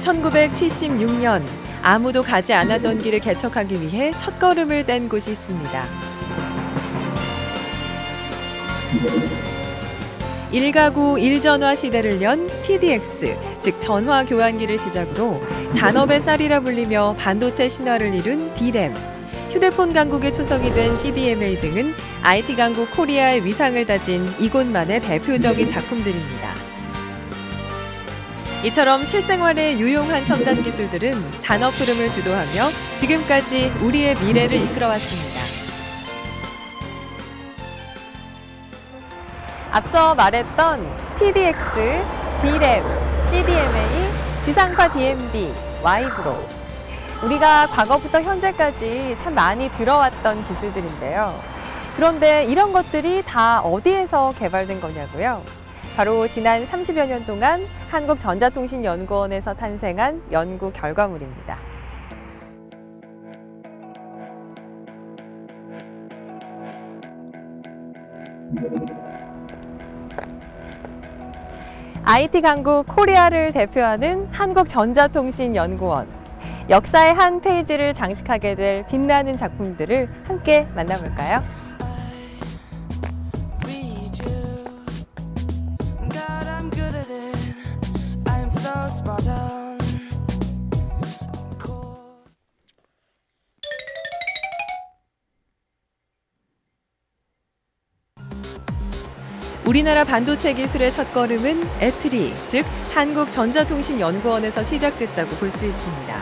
1976년 아무도 가지 않았던 길을 개척하기 위해 첫걸음을 뗀 곳이 있습니다. 1가구 1전화 시대를 연 TDX, 즉 전화 교환기를 시작으로 산업의 쌀이라 불리며 반도체 신화를 이룬 D램, 휴대폰 강국의 초석이 된 CDMA 등은 IT 강국 코리아의 위상을 다진 이곳만의 대표적인 작품들입니다. 이처럼 실생활에 유용한 첨단 기술들은 산업 흐름을 주도하며 지금까지 우리의 미래를 이끌어왔습니다. 앞서 말했던 TDX, D램, CDMA, 지상파 DMB, Y브로. 우리가 과거부터 현재까지 참 많이 들어왔던 기술들인데요. 그런데 이런 것들이 다 어디에서 개발된 거냐고요? 바로 지난 30여 년 동안 한국전자통신연구원에서 탄생한 연구 결과물입니다. IT 강국 코리아를 대표하는 한국전자통신연구원. 역사의 한 페이지를 장식하게 될 빛나는 작품들을 함께 만나볼까요? 우리나라 반도체 기술의 첫걸음은 애트리, 즉 한국전자통신연구원에서 시작됐다고 볼 수 있습니다.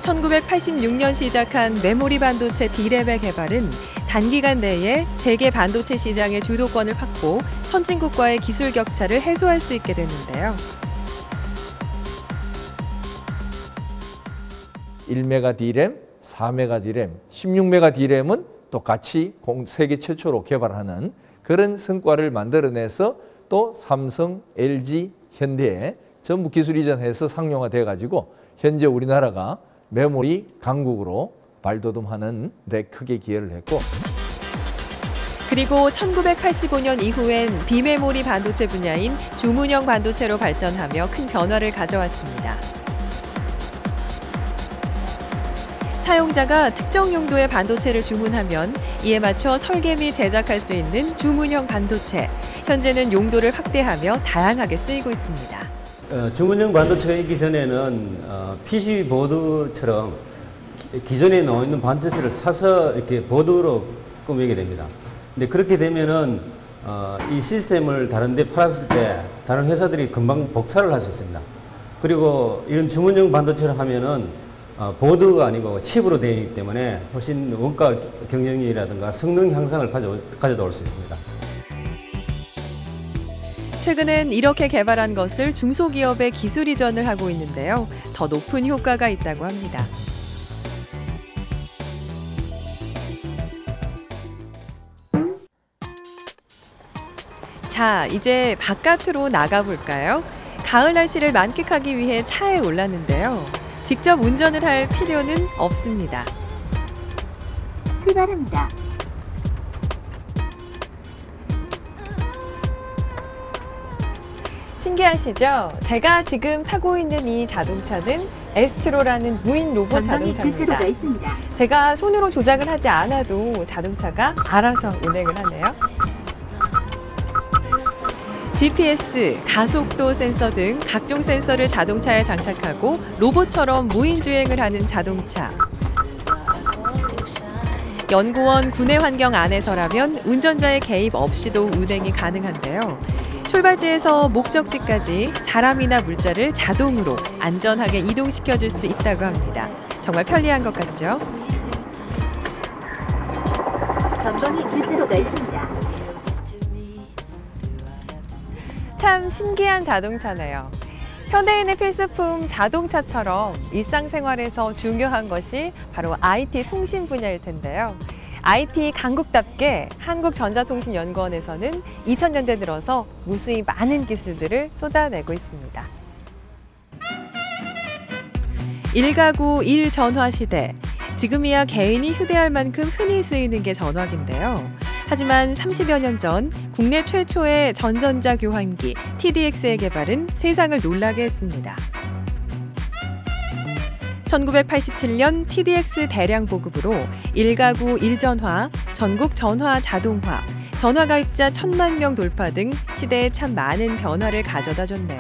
1986년 시작한 메모리 반도체 D램의 개발은 단기간 내에 세계 반도체 시장의 주도권을 확보, 선진국과의 기술 격차를 해소할 수 있게 됐는데요. 1메가 D램, 4메가 D램, 16메가 D램은 또 같이 세계 최초로 개발하는 그런 성과를 만들어내서 또 삼성, LG, 현대에 전부 기술 이전해서 상용화돼 가지고 현재 우리나라가 메모리 강국으로 발돋움하는 데 크게 기여를 했고, 그리고 1985년 이후엔 비메모리 반도체 분야인 주문형 반도체로 발전하며 큰 변화를 가져왔습니다. 사용자가 특정 용도의 반도체를 주문하면 이에 맞춰 설계 및 제작할 수 있는 주문형 반도체. 현재는 용도를 확대하며 다양하게 쓰이고 있습니다. 주문형 반도체가 있기 전에는 PC 보드처럼 기존에 나와 있는 반도체를 사서 이렇게 보드로 꾸미게 됩니다. 근데 그렇게 되면은 이 시스템을 다른 데 팔았을 때 다른 회사들이 금방 복사를 할 수 있습니다. 그리고 이런 주문형 반도체를 하면은 보드가 아니고 칩으로 되어 있기 때문에 훨씬 원가 경쟁력이라든가 성능 향상을 가져다 올 수 있습니다. 최근엔 이렇게 개발한 것을 중소기업에 기술 이전을 하고 있는데요. 더 높은 효과가 있다고 합니다. 자, 이제 바깥으로 나가볼까요? 가을 날씨를 만끽하기 위해 차에 올랐는데요. 직접 운전을 할 필요는 없습니다. 출발합니다. 신기하시죠? 제가 지금 타고 있는 이 자동차는 에스트로라는 무인 로봇 자동차입니다. 제가 손으로 조작을 하지 않아도 자동차가 알아서 운행을 하네요. GPS, 가속도 센서 등 각종 센서를 자동차에 장착하고 로봇처럼 무인주행을 하는 자동차. 연구원 구내 환경 안에서라면 운전자의 개입 없이도 운행이 가능한데요. 출발지에서 목적지까지 사람이나 물자를 자동으로 안전하게 이동시켜줄 수 있다고 합니다. 정말 편리한 것 같죠? 전방에 교차로가 있습니다. 참 신기한 자동차네요. 현대인의 필수품 자동차처럼 일상생활에서 중요한 것이 바로 IT 통신 분야일 텐데요. IT 강국답게 한국전자통신연구원에서는 2000년대 들어서 무수히 많은 기술들을 쏟아내고 있습니다. 1가구 1전화 시대. 지금이야 개인이 휴대할 만큼 흔히 쓰이는 게 전화기인데요. 하지만 30여 년 전 국내 최초의 전전자 교환기 TDX의 개발은 세상을 놀라게 했습니다. 1987년 TDX 대량 보급으로 1가구 1전화, 전국 전화 자동화, 전화 가입자 1,000만 명 돌파 등 시대에 참 많은 변화를 가져다 줬네요.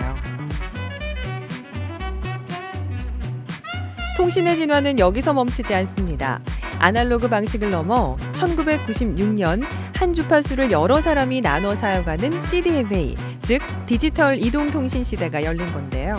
통신의 진화는 여기서 멈추지 않습니다. 아날로그 방식을 넘어 1996년 한 주파수를 여러 사람이 나눠 사용하는 CDMA, 즉 디지털 이동통신 시대가 열린 건데요.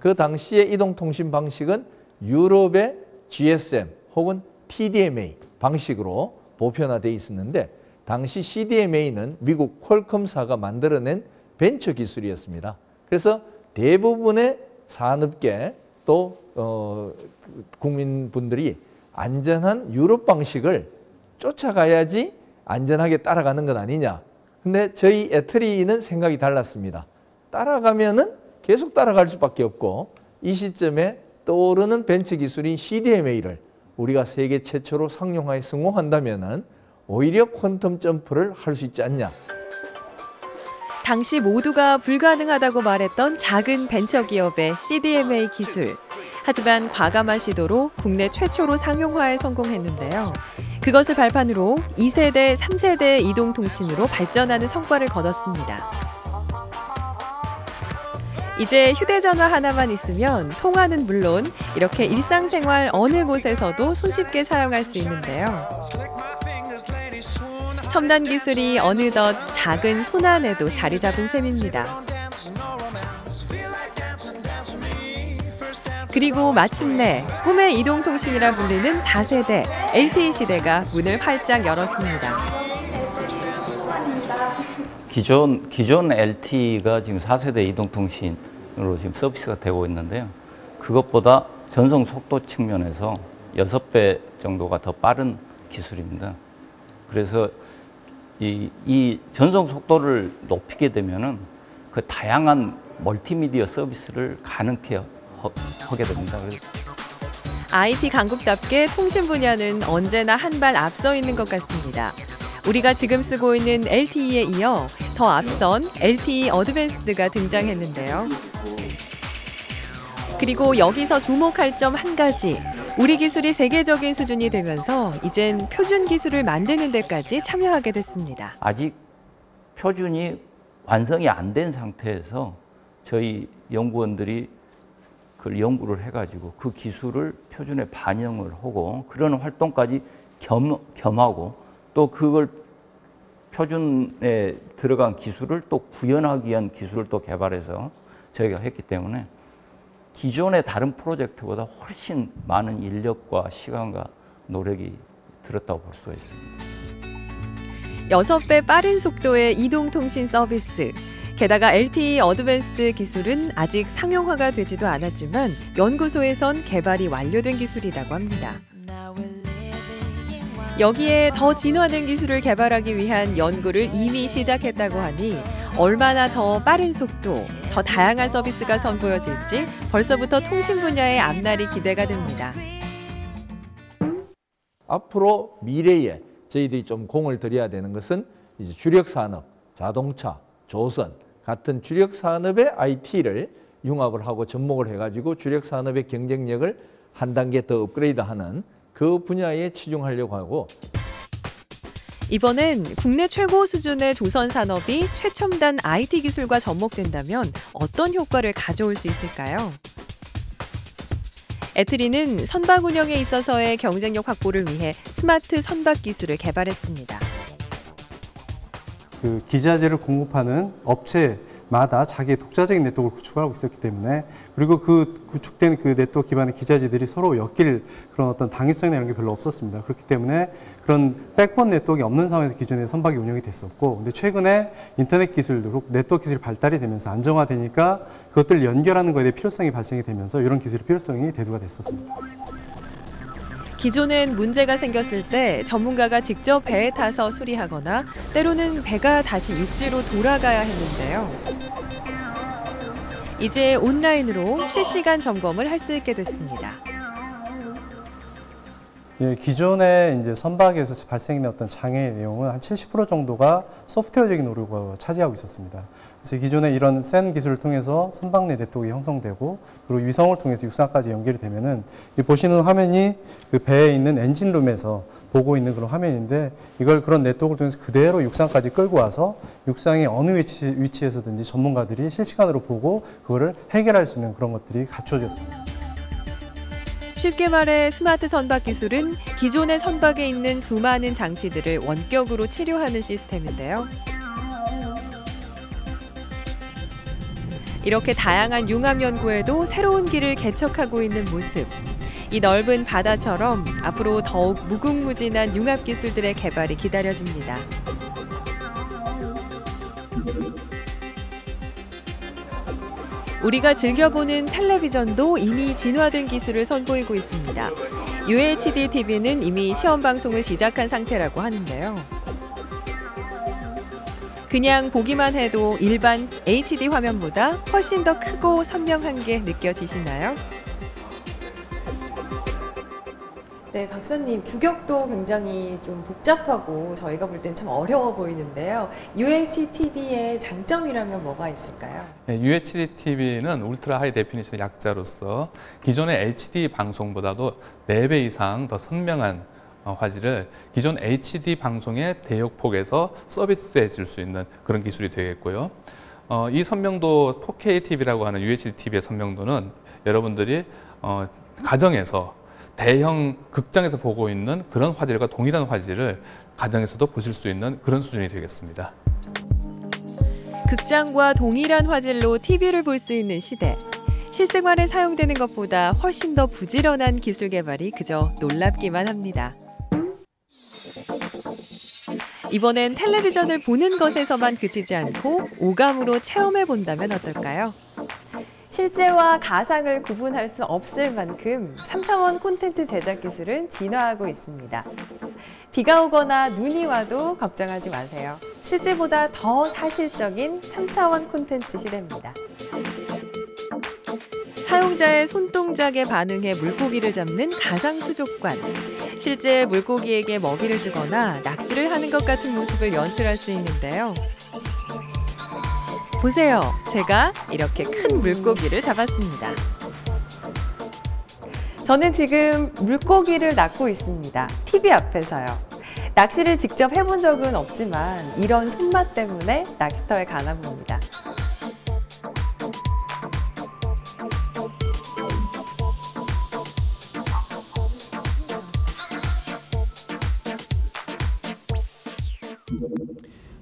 그 당시의 이동통신 방식은 유럽의 GSM 혹은 TDMA 방식으로 보편화되어 있었는데 당시 CDMA는 미국 퀄컴사가 만들어낸 벤처 기술이었습니다. 그래서 대부분의 산업계 또 국민분들이 안전한 유럽 방식을 쫓아가야지 안전하게 따라가는 것 아니냐. 근데 저희 애트리는 생각이 달랐습니다. 따라가면은 계속 따라갈 수밖에 없고 이 시점에 떠오르는 벤처 기술인 CDMA를 우리가 세계 최초로 상용화에 성공한다면은 오히려 퀀텀 점프를 할 수 있지 않냐. 당시 모두가 불가능하다고 말했던 작은 벤처기업의 CDMA 기술. 하지만 과감한 시도로 국내 최초로 상용화에 성공했는데요. 그것을 발판으로 2세대, 3세대 이동통신으로 발전하는 성과를 거뒀습니다. 이제 휴대전화 하나만 있으면 통화는 물론 이렇게 일상생활 어느 곳에서도 손쉽게 사용할 수 있는데요. 첨단 기술이 어느덧 작은 손 안에도 자리 잡은 셈입니다. 그리고 마침내 꿈의 이동통신이라 불리는 4세대 LTE 시대가 문을 활짝 열었습니다. 기존 LTE가 지금 4세대 이동통신으로 지금 서비스가 되고 있는데요. 그것보다 전송 속도 측면에서 6배 정도가 더 빠른 기술입니다. 그래서 이 전송 속도를 높이게 되면은 그 다양한 멀티미디어 서비스를 가능케 하게 됩니다. IT 강국답게 통신 분야는 언제나 한 발 앞서 있는 것 같습니다. 우리가 지금 쓰고 있는 LTE에 이어 더 앞선 LTE 어드밴스드가 등장했는데요. 그리고 여기서 주목할 점 한 가지. 우리 기술이 세계적인 수준이 되면서 이젠 표준 기술을 만드는 데까지 참여하게 됐습니다. 아직 표준이 완성이 안 된 상태에서 저희 연구원들이 그걸 연구를 해가지고 그 기술을 표준에 반영을 하고 그런 활동까지 겸하고 또 그걸 표준에 들어간 기술을 또 구현하기 위한 기술을 또 개발해서 저희가 했기 때문에 기존의 다른 프로젝트보다 훨씬 많은 인력과 시간과 노력이 들었다고 볼 수가 있습니다. 6배 빠른 속도의 이동통신 서비스. 게다가 LTE 어드밴스드 기술은 아직 상용화가 되지도 않았지만 연구소에선 개발이 완료된 기술이라고 합니다. 여기에 더 진화된 기술을 개발하기 위한 연구를 이미 시작했다고 하니 얼마나 더 빠른 속도, 더 다양한 서비스가 선보여질지 벌써부터 통신 분야의 앞날이 기대가 됩니다. 앞으로 미래에 저희들이 좀 공을 들여야 되는 것은 이제 주력 산업, 자동차, 조선 같은 주력 산업의 IT를 융합을 하고 접목을 해가지고 주력 산업의 경쟁력을 한 단계 더 업그레이드하는 그 분야에 치중하려고 하고 이번엔 국내 최고 수준의 조선 산업이 최첨단 IT 기술과 접목된다면 어떤 효과를 가져올 수 있을까요? 애트리는 선박 운영에 있어서의 경쟁력 확보를 위해 스마트 선박 기술을 개발했습니다. 그 기자재를 공급하는 업체마다 자기의 독자적인 네트워크를 구축하고 있었기 때문에 그리고 그 구축된 그 네트워크 기반의 기자재들이 서로 엮일 그런 어떤 당위성이나 이런 게 별로 없었습니다. 그렇기 때문에 그런 백본 네트워크가 없는 상황에서 기존에 선박이 운영이 됐었고 근데 최근에 인터넷 기술도 네트워크 기술이 발달이 되면서 안정화되니까 그것들을 연결하는 것에 대해 필요성이 발생이 되면서 이런 기술의 필요성이 대두가 됐었습니다. 기존엔 문제가 생겼을 때 전문가가 직접 배에 타서 수리하거나 때로는 배가 다시 육지로 돌아가야 했는데요. 이제 온라인으로 실시간 점검을 할 수 있게 됐습니다. 예, 기존에 이제 선박에서 발생된 어떤 장애의 내용은 한 70% 정도가 소프트웨어적인 오류가 차지하고 있었습니다. 그래서 기존에 이런 센 기술을 통해서 선박 내 네트워크가 형성되고 그리고 위성을 통해서 육상까지 연결이 되면은 이 보시는 화면이 그 배에 있는 엔진룸에서 보고 있는 그런 화면인데 이걸 그런 네트워크를 통해서 그대로 육상까지 끌고 와서 육상의 어느 위치에서든지 전문가들이 실시간으로 보고 그거를 해결할 수 있는 그런 것들이 갖춰졌습니다. 쉽게 말해 스마트 선박 기술은 기존의 선박에 있는 수많은 장치들을 원격으로 치료하는 시스템인데요. 이렇게 다양한 융합 연구에도 새로운 길을 개척하고 있는 모습. 이 넓은 바다처럼 앞으로 더욱 무궁무진한 융합 기술들의 개발이 기다려집니다. 우리가 즐겨보는 텔레비전도 이미 진화된 기술을 선보이고 있습니다. UHD TV는 이미 시험 방송을 시작한 상태라고 하는데요. 그냥 보기만 해도 일반 HD 화면보다 훨씬 더 크고 선명한 게 느껴지시나요? 네, 박사님, 규격도 굉장히 좀 복잡하고 저희가 볼 땐 참 어려워 보이는데요. UHD TV의 장점이라면 뭐가 있을까요? 네, UHD TV는 울트라 하이 데피니션 약자로서 기존의 HD 방송보다도 4배 이상 더 선명한 화질을 기존 HD 방송의 대역폭에서 서비스해 줄 수 있는 그런 기술이 되겠고요. 이 선명도 4K TV라고 하는 UHD TV의 선명도는 여러분들이 가정에서 대형 극장에서 보고 있는 그런 화질과 동일한 화질을 가정에서도 보실 수 있는 그런 수준이 되겠습니다. 극장과 동일한 화질로 TV를 볼 수 있는 시대. 실생활에 사용되는 것보다 훨씬 더 부지런한 기술 개발이 그저 놀랍기만 합니다. 이번엔 텔레비전을 보는 것에서만 그치지 않고 오감으로 체험해 본다면 어떨까요? 실제와 가상을 구분할 수 없을 만큼 3차원 콘텐츠 제작 기술은 진화하고 있습니다. 비가 오거나 눈이 와도 걱정하지 마세요. 실제보다 더 사실적인 3차원 콘텐츠 시대입니다. 사용자의 손동작에 반응해 물고기를 잡는 가상 수족관. 실제 물고기에게 먹이를 주거나 낚시를 하는 것 같은 모습을 연출할 수 있는데요. 보세요. 제가 이렇게 큰 물고기를 잡았습니다. 저는 지금 물고기를 낚고 있습니다. TV 앞에서요. 낚시를 직접 해본 적은 없지만 이런 손맛 때문에 낚시터에 가나 봅니다.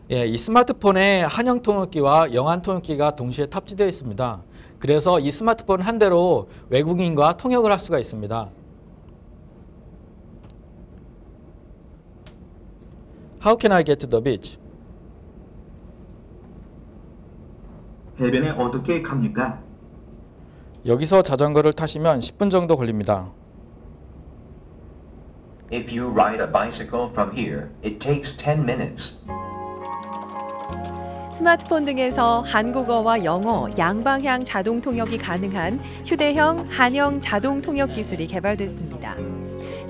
예, 이 스마트폰에 한영 통역기와 영한 통역기가 동시에 탑재되어 있습니다. 그래서 이 스마트폰 한 대로 외국인과 통역을 할 수가 있습니다. How can I get to the beach? 해변에 어떻게 갑니까? 여기서 자전거를 타시면 10분 정도 걸립니다. If you ride a bicycle from here, it takes 10 minutes. 스마트폰 등에서 한국어와 영어, 양방향 자동 통역이 가능한 휴대형 한영 자동 통역 기술이 개발됐습니다.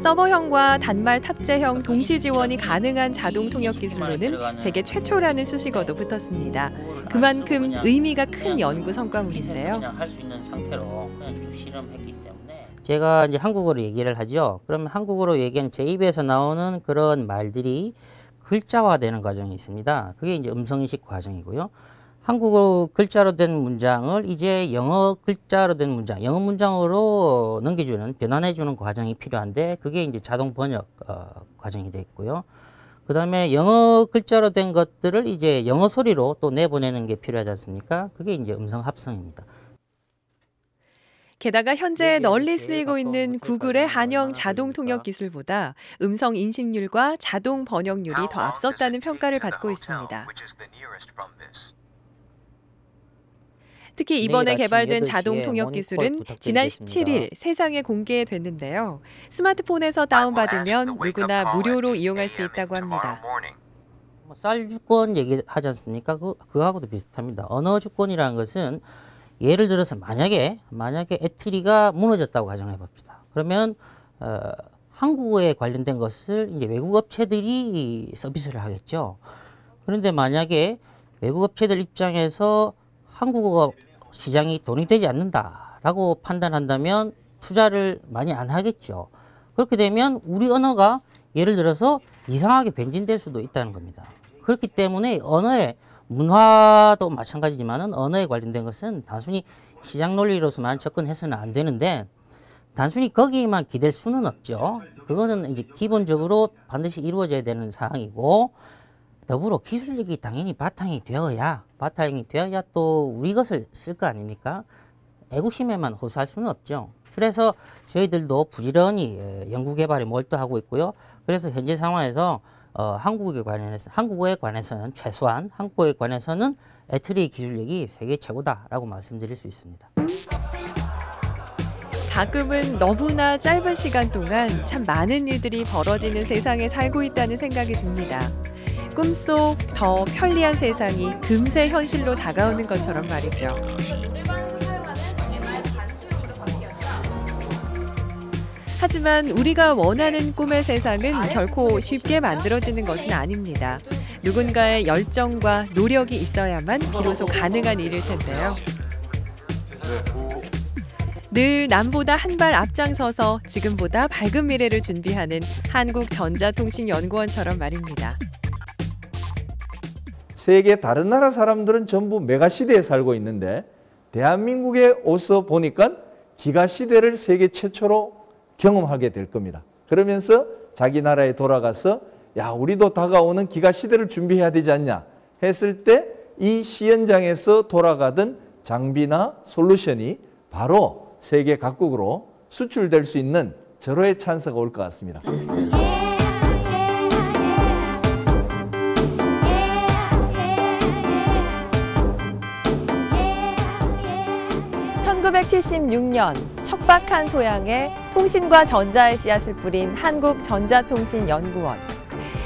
서버형과 단말 탑재형 동시 지원이 가능한 자동 통역 기술로는 세계 최초라는 수식어도 붙었습니다. 그만큼 의미가 큰 연구 성과물인데요. 할 수 있는 상태로 그냥 쭉 실험했기 때문에 제가 이제 한국어로 얘기를 하죠. 그러면 한국어로 얘기한 제 입에서 나오는 그런 말들이 글자화되는 과정이 있습니다. 그게 이제 음성인식 과정이고요. 한국어 글자로 된 문장을 이제 영어 글자로 된 문장, 영어 문장으로 넘겨주는, 변환해주는 과정이 필요한데 그게 이제 자동 번역 과정이 돼 있고요. 그 다음에 영어 글자로 된 것들을 이제 영어 소리로 또 내보내는 게 필요하지 않습니까? 그게 이제 음성 합성입니다. 게다가 현재 널리 쓰이고 있는 구글의 한영 자동 통역 기술보다 음성 인식률과 자동 번역률이 더 앞섰다는 평가를 받고 있습니다. 특히 이번에 개발된 자동 통역 기술은 지난 17일 세상에 공개됐는데요. 스마트폰에서 다운받으면 누구나 무료로 이용할 수 있다고 합니다. 쌀 주권 얘기하지 않습니까? 그거하고도 비슷합니다. 언어 주권이라는 것은 예를 들어서 만약에 에트리가 무너졌다고 가정해 봅시다. 그러면 한국어에 관련된 것을 이제 외국 업체들이 서비스를 하겠죠. 그런데 만약에 외국 업체들 입장에서 한국어 시장이 돈이 되지 않는다라고 판단한다면 투자를 많이 안 하겠죠. 그렇게 되면 우리 언어가 예를 들어서 이상하게 변질될 수도 있다는 겁니다. 그렇기 때문에 언어의 문화도 마찬가지지만은 언어에 관련된 것은 단순히 시장 논리로서만 접근해서는 안 되는데 단순히 거기에만 기댈 수는 없죠. 그것은 이제 기본적으로 반드시 이루어져야 되는 사항이고 더불어 기술력이 당연히 바탕이 되어야 또 우리 것을 쓸 거 아닙니까? 애국심에만 호소할 수는 없죠. 그래서 저희들도 부지런히 연구개발에 몰두하고 있고요. 그래서 현재 상황에서 한국어에 관해서는 최소한 한국어에 관해서는 애트리 기술력이 세계 최고다라고 말씀드릴 수 있습니다. 가끔은 너무나 짧은 시간 동안 참 많은 일들이 벌어지는 세상에 살고 있다는 생각이 듭니다. 꿈속 더 편리한 세상이 금세 현실로 다가오는 것처럼 말이죠. 하지만 우리가 원하는 꿈의 세상은 결코 쉽게 만들어지는 것은 아닙니다. 누군가의 열정과 노력이 있어야만 비로소 가능한 일일 텐데요. 늘 남보다 한 발 앞장서서 지금보다 밝은 미래를 준비하는 한국전자통신연구원처럼 말입니다. 세계 다른 나라 사람들은 전부 메가시대에 살고 있는데 대한민국에 와서 보니까 기가시대를 세계 최초로 경험하게 될 겁니다. 그러면서 자기 나라에 돌아가서 야 우리도 다가오는 기가시대를 준비해야 되지 않냐 했을 때 이 시연장에서 돌아가던 장비나 솔루션이 바로 세계 각국으로 수출될 수 있는 절호의 찬스가 올 것 같습니다. 1976년 척박한 토양에 통신과 전자의 씨앗을 뿌린 한국전자통신연구원.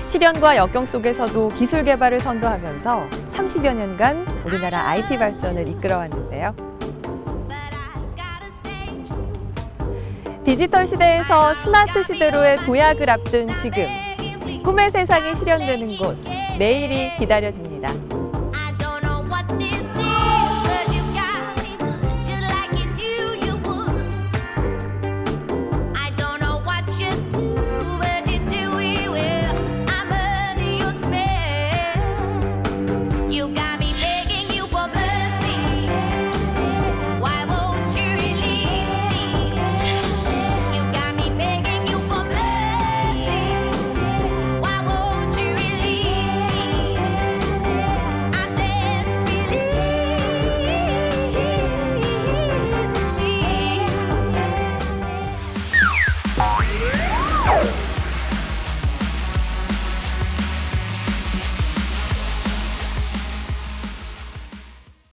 시련과 역경 속에서도 기술 개발을 선도하면서 30여 년간 우리나라 IT 발전을 이끌어왔는데요. 디지털 시대에서 스마트 시대로의 도약을 앞둔 지금, 꿈의 세상이 실현되는 곳, 내일이 기다려집니다.